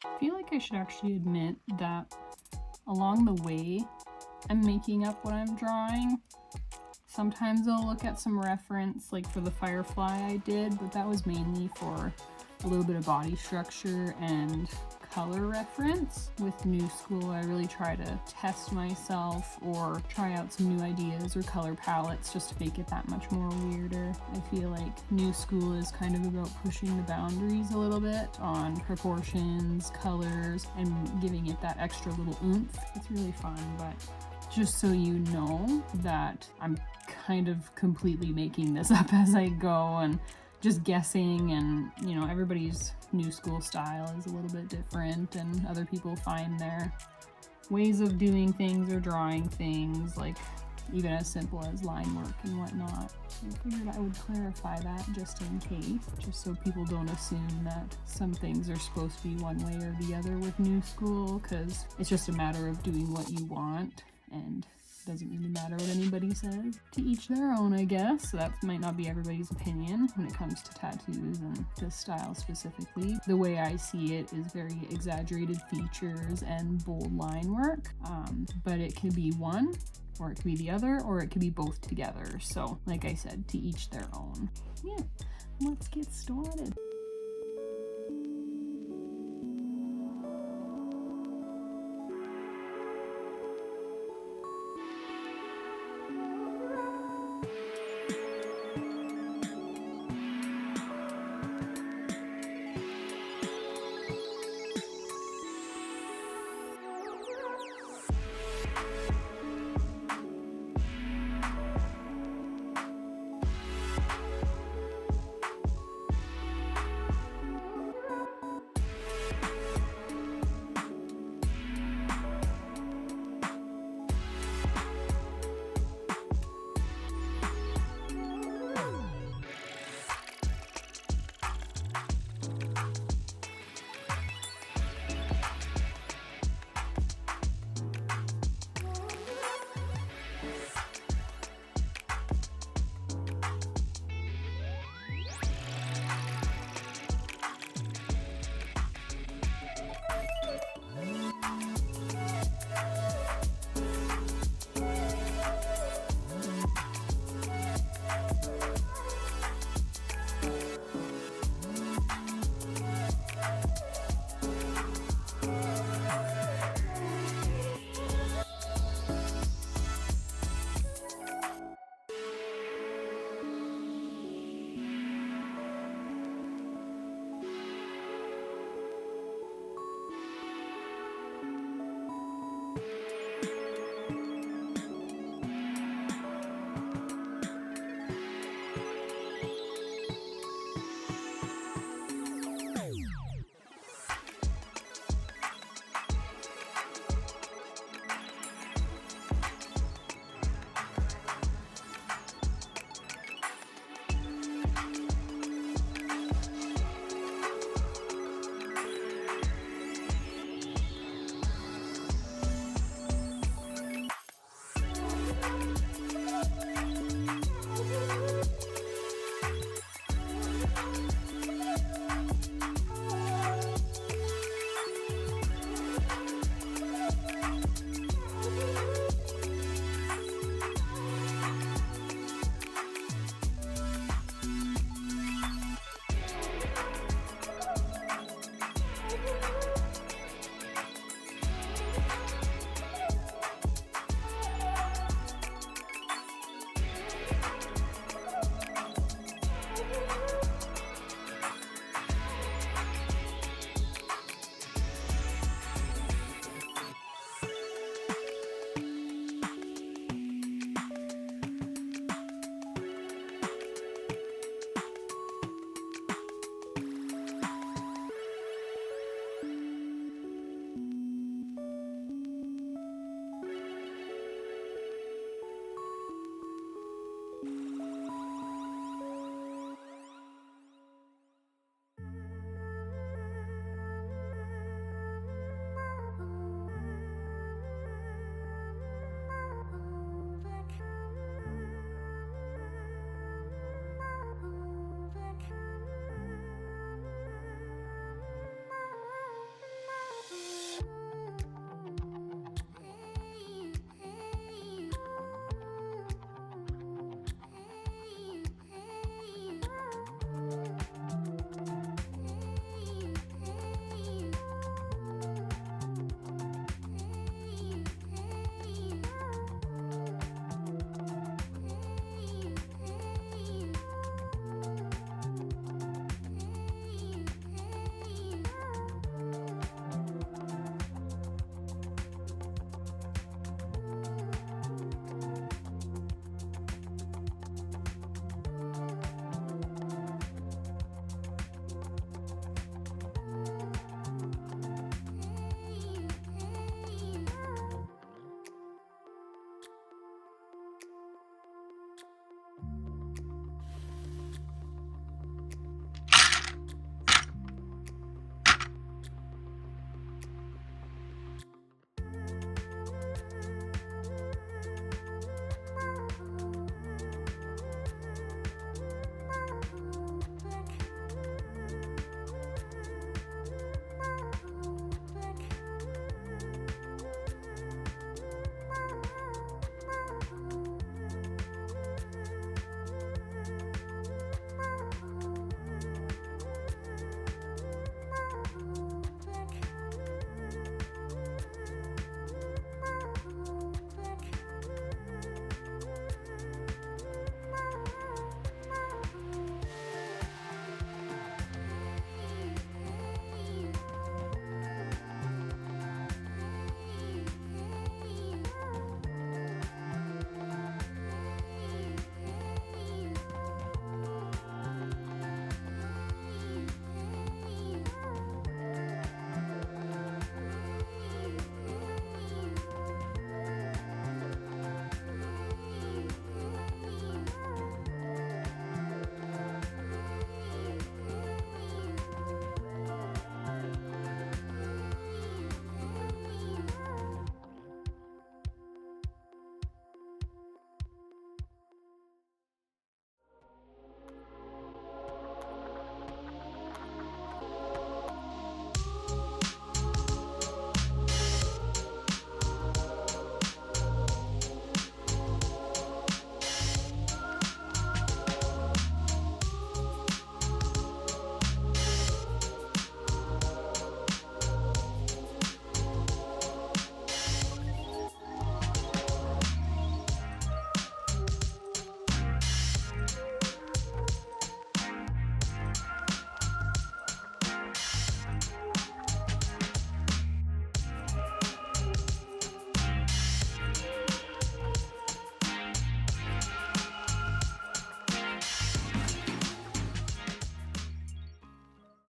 I feel like I should actually admit that along the way I'm making up what I'm drawing. Sometimes I'll look at some reference, like for the firefly I did, but that was mainly for a little bit of body structure and color reference. With New School, I really try to test myself or try out some new ideas or color palettes just to make it that much more weirder. I feel like New School is kind of about pushing the boundaries a little bit on proportions, colors, and giving it that extra little oomph. It's really fun, but just so you know that I'm kind of completely making this up as I go and just guessing, and you know, everybody's New School style is a little bit different, and other people find their ways of doing things or drawing things, like even as simple as line work and whatnot. So I figured I would clarify that just in case, just so people don't assume that some things are supposed to be one way or the other with New School, because it's just a matter of doing what you want, and it doesn't really matter what anybody says. To each their own, I guess. So that might not be everybody's opinion when it comes to tattoos and this style specifically. The way I see it is very exaggerated features and bold line work, but it could be one, or it could be the other, or it could be both together. So like I said, to each their own. Yeah, let's get started.